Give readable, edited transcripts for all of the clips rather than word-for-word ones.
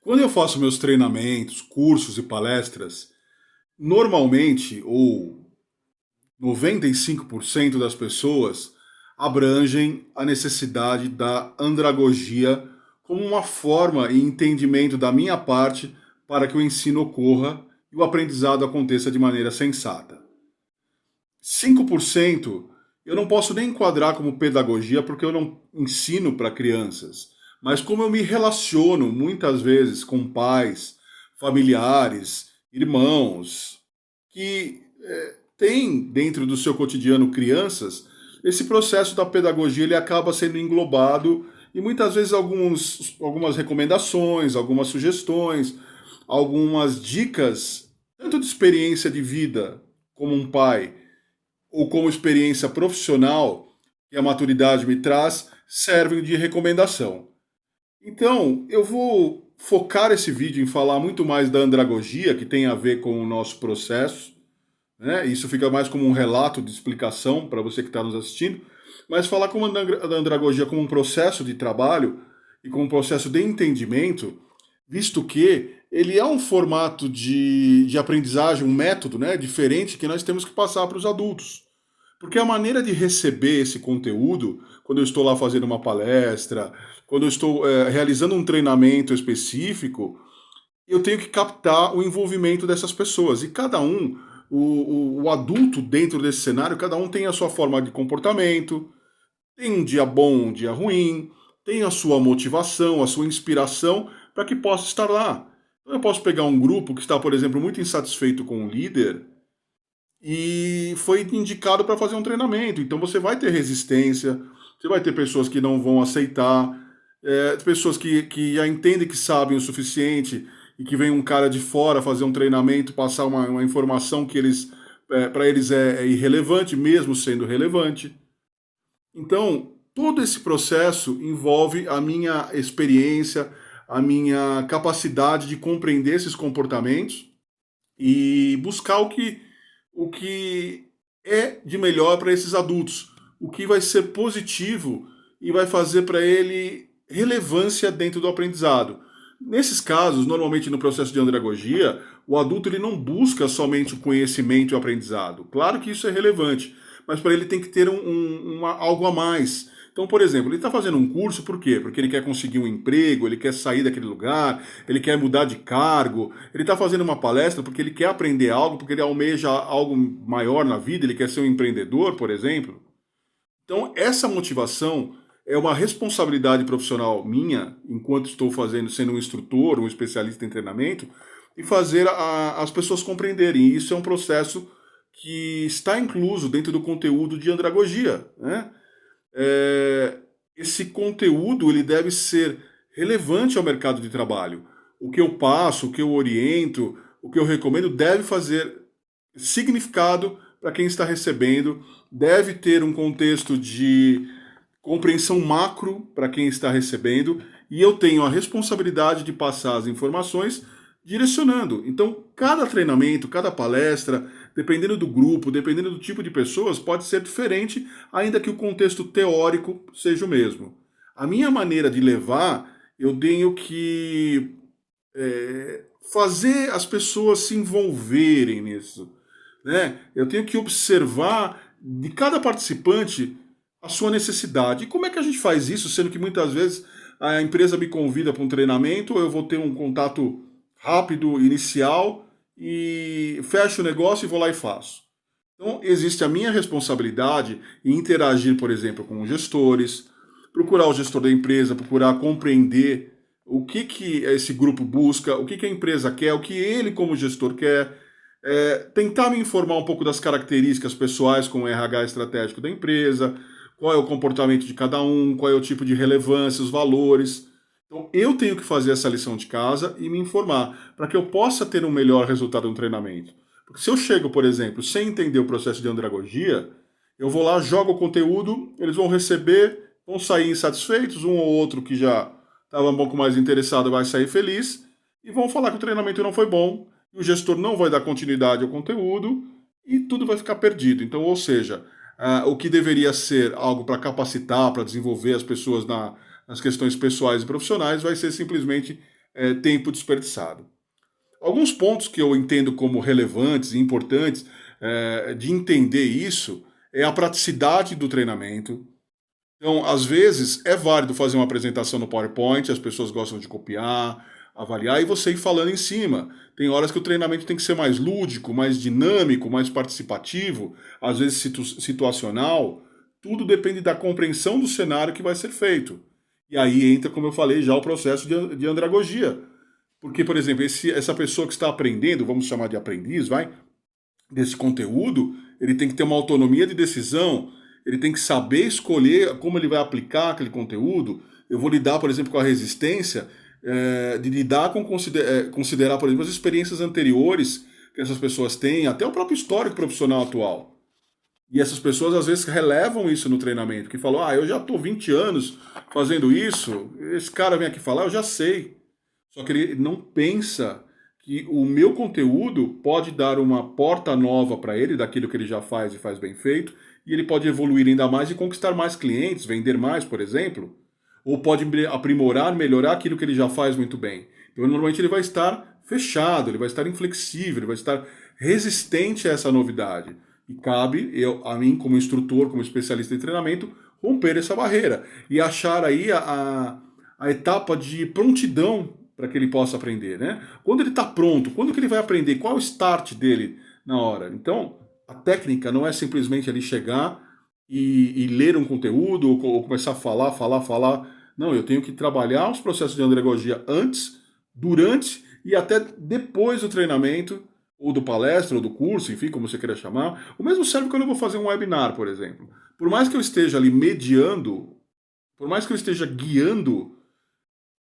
Quando eu faço meus treinamentos, cursos e palestras, normalmente, ou 95% das pessoas abrangem a necessidade da andragogia como uma forma e entendimento da minha parte para que o ensino ocorra e o aprendizado aconteça de maneira sensata. 5% eu não posso nem enquadrar como pedagogia porque eu não ensino para crianças, mas como eu me relaciono muitas vezes com pais, familiares, irmãos, que têm dentro do seu cotidiano crianças, esse processo da pedagogia ele acaba sendo englobado e muitas vezes algumas recomendações, algumas sugestões, algumas dicas, tanto de experiência de vida como um pai, ou como experiência profissional que a maturidade me traz, servem de recomendação. Então, eu vou focar esse vídeo em falar muito mais da andragogia, que tem a ver com o nosso processo, né? Isso fica mais como um relato de explicação para você que está nos assistindo, mas falar como da andragogia como um processo de trabalho e como um processo de entendimento, visto que ele é um formato de aprendizagem, um método, né, diferente que nós temos que passar para os adultos. Porque a maneira de receber esse conteúdo, quando eu estou lá fazendo uma palestra, quando eu estou realizando um treinamento específico, eu tenho que captar o envolvimento dessas pessoas. E cada um, o adulto dentro desse cenário, cada um tem a sua forma de comportamento, tem um dia bom, um dia ruim, tem a sua motivação, a sua inspiração para que possa estar lá. Então eu posso pegar um grupo que está, por exemplo, muito insatisfeito com o líder e foi indicado para fazer um treinamento. Então você vai ter resistência, você vai ter pessoas que não vão aceitar, pessoas que já entendem que sabem o suficiente e que vem um cara de fora fazer um treinamento, passar uma informação que eles para eles é irrelevante, mesmo sendo relevante. Então, todo esse processo envolve a minha experiência, a minha capacidade de compreender esses comportamentos e buscar o que é de melhor para esses adultos, o que vai ser positivo e vai fazer para ele relevância dentro do aprendizado. Nesses casos, normalmente no processo de andragogia, o adulto ele não busca somente o conhecimento e o aprendizado. Claro que isso é relevante, mas para ele tem que ter algo a mais. Então, por exemplo, ele está fazendo um curso por quê? Porque ele quer conseguir um emprego, ele quer sair daquele lugar, ele quer mudar de cargo, ele está fazendo uma palestra porque ele quer aprender algo, porque ele almeja algo maior na vida, ele quer ser um empreendedor, por exemplo. Então, essa motivação é uma responsabilidade profissional minha, enquanto estou fazendo, sendo um instrutor, um especialista em treinamento, e fazer as pessoas compreenderem. E isso é um processo que está incluso dentro do conteúdo de andragogia, né? Esse conteúdo ele deve ser relevante ao mercado de trabalho. O que eu passo, o que eu oriento, o que eu recomendo deve fazer significado para quem está recebendo, deve ter um contexto de compreensão macro para quem está recebendo, e eu tenho a responsabilidade de passar as informações direcionando. Então, cada treinamento, cada palestra, dependendo do grupo, dependendo do tipo de pessoas, pode ser diferente, ainda que o contexto teórico seja o mesmo. A minha maneira de levar, eu tenho que fazer as pessoas se envolverem nisso, né? Eu tenho que observar de cada participante a sua necessidade. E como é que a gente faz isso, sendo que muitas vezes a empresa me convida para um treinamento, eu vou ter um contato rápido, inicial, e fecho o negócio e vou lá e faço. Então, existe a minha responsabilidade em interagir, por exemplo, com os gestores, procurar o gestor da empresa, procurar compreender o que esse grupo busca, o que a empresa quer, o que ele, como gestor, quer, tentar me informar um pouco das características pessoais com o RH estratégico da empresa, qual é o comportamento de cada um, qual é o tipo de relevância, os valores. Então, eu tenho que fazer essa lição de casa e me informar, para que eu possa ter um melhor resultado no treinamento. Porque se eu chego, por exemplo, sem entender o processo de andragogia, eu vou lá, jogo o conteúdo, eles vão receber, vão sair insatisfeitos, um ou outro que já estava um pouco mais interessado vai sair feliz, e vão falar que o treinamento não foi bom, e o gestor não vai dar continuidade ao conteúdo, e tudo vai ficar perdido. Então, ou seja, o que deveria ser algo para capacitar, para desenvolver as pessoas nas questões pessoais e profissionais, vai ser simplesmente tempo desperdiçado. Alguns pontos que eu entendo como relevantes e importantes de entender isso é a praticidade do treinamento. Então, às vezes, é válido fazer uma apresentação no PowerPoint, as pessoas gostam de copiar, avaliar e você ir falando em cima. Tem horas que o treinamento tem que ser mais lúdico, mais dinâmico, mais participativo, às vezes situacional. Tudo depende da compreensão do cenário que vai ser feito. E aí entra, como eu falei, já o processo de andragogia. Porque, por exemplo, essa pessoa que está aprendendo, vamos chamar de aprendiz, vai, desse conteúdo, ele tem que ter uma autonomia de decisão, ele tem que saber escolher como ele vai aplicar aquele conteúdo. Eu vou lidar, por exemplo, com a resistência, de lidar com considerar, por exemplo, as experiências anteriores que essas pessoas têm, até o próprio histórico profissional atual. E essas pessoas às vezes relevam isso no treinamento, que falam, eu já estou 20 anos fazendo isso, esse cara vem aqui falar, eu já sei. Só que ele não pensa que o meu conteúdo pode dar uma porta nova para ele, daquilo que ele já faz e faz bem feito, e ele pode evoluir ainda mais e conquistar mais clientes, vender mais, por exemplo, ou pode aprimorar, melhorar aquilo que ele já faz muito bem. Então, normalmente ele vai estar fechado, ele vai estar inflexível, ele vai estar resistente a essa novidade. E cabe a mim, como instrutor, como especialista em treinamento, romper essa barreira e achar aí a etapa de prontidão para que ele possa aprender, né? Quando ele está pronto, quando que ele vai aprender, qual é o start dele na hora? Então, a técnica não é simplesmente ali chegar e ler um conteúdo ou começar a falar. Não, eu tenho que trabalhar os processos de andragogia antes, durante e até depois do treinamento, ou do palestra, ou do curso, enfim, como você queira chamar. O mesmo serve quando eu vou fazer um webinar, por exemplo. Por mais que eu esteja ali mediando, por mais que eu esteja guiando,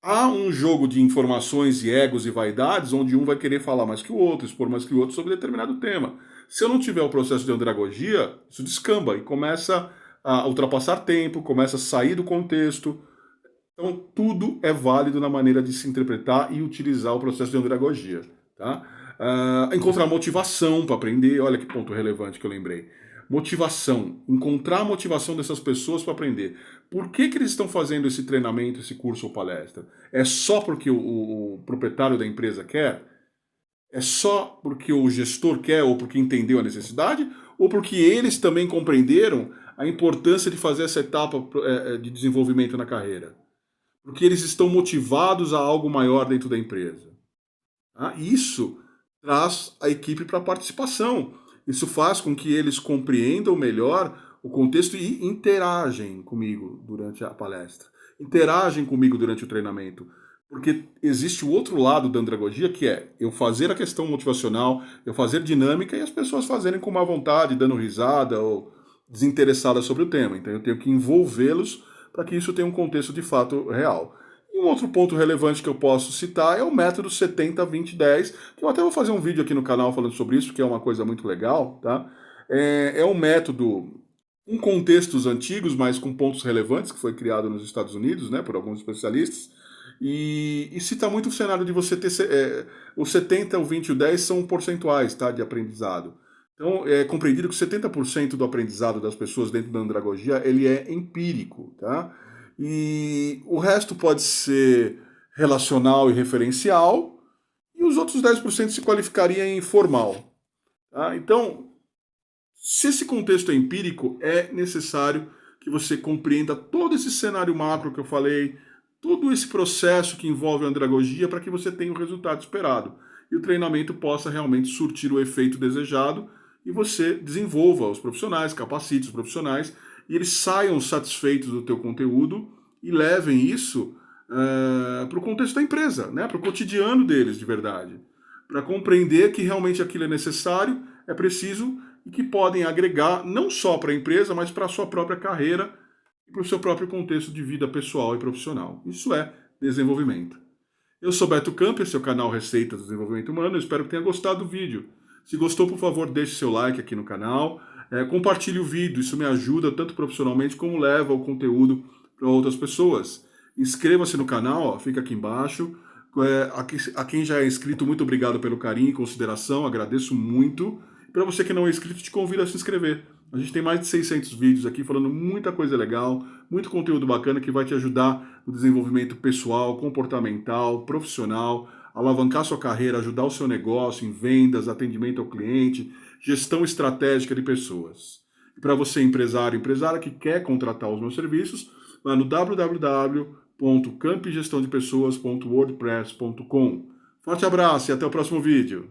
há um jogo de informações e egos e vaidades onde um vai querer falar mais que o outro, expor mais que o outro sobre determinado tema. Se eu não tiver o processo de andragogia, isso descamba e começa a ultrapassar tempo, começa a sair do contexto. Então, tudo é válido na maneira de se interpretar e utilizar o processo de andragogia. Tá? Encontrar motivação para aprender, olha que ponto relevante que eu lembrei. Motivação, encontrar a motivação dessas pessoas para aprender. Por que eles estão fazendo esse treinamento, esse curso ou palestra? É só porque o proprietário da empresa quer? É só porque o gestor quer ou porque entendeu a necessidade? Ou porque eles também compreenderam a importância de fazer essa etapa de desenvolvimento na carreira? Porque eles estão motivados a algo maior dentro da empresa. Isso traz a equipe para a participação. Isso faz com que eles compreendam melhor o contexto e interagem comigo durante a palestra. Interagem comigo durante o treinamento. Porque existe o outro lado da andragogia, que é eu fazer a questão motivacional, eu fazer dinâmica e as pessoas fazerem com má vontade, dando risada ou desinteressadas sobre o tema. Então eu tenho que envolvê-los para que isso tenha um contexto de fato real. E um outro ponto relevante que eu posso citar é o método 70-20-10, que eu até vou fazer um vídeo aqui no canal falando sobre isso, que é uma coisa muito legal, tá? É um método com contextos antigos, mas com pontos relevantes, que foi criado nos Estados Unidos, né, por alguns especialistas, e cita muito o cenário de você ter... o 70, o 20 e o 10 são percentuais, tá, de aprendizado. Então, é compreendido que 70% do aprendizado das pessoas dentro da andragogia, ele é empírico, tá? E o resto pode ser relacional e referencial, e os outros 10% se qualificaria em formal. Tá? Então, se esse contexto é empírico, é necessário que você compreenda todo esse cenário macro que eu falei, todo esse processo que envolve a andragogia para que você tenha o resultado esperado. E o treinamento possa realmente surtir o efeito desejado e você desenvolva os profissionais, capacite os profissionais e eles saiam satisfeitos do teu conteúdo e levem isso para o contexto da empresa, né? Para o cotidiano deles de verdade. Para compreender que realmente aquilo é necessário, é preciso e que podem agregar não só para a empresa, mas para a sua própria carreira e para o seu próprio contexto de vida pessoal e profissional. Isso é desenvolvimento. Eu sou Beto Campo, esse é o canal Receitas do Desenvolvimento Humano, eu espero que tenha gostado do vídeo. Se gostou, por favor, deixe seu like aqui no canal, compartilhe o vídeo, isso me ajuda tanto profissionalmente como leva o conteúdo para outras pessoas. Inscreva-se no canal, ó, fica aqui embaixo. A quem já é inscrito, muito obrigado pelo carinho e consideração, agradeço muito. Para você que não é inscrito, te convido a se inscrever. A gente tem mais de 600 vídeos aqui falando muita coisa legal, muito conteúdo bacana que vai te ajudar no desenvolvimento pessoal, comportamental, profissional, alavancar sua carreira, ajudar o seu negócio em vendas, atendimento ao cliente, gestão estratégica de pessoas. E para você, empresário, empresária que quer contratar os meus serviços, lá no www.campgestãodepessoas.wordpress.com. Forte abraço e até o próximo vídeo.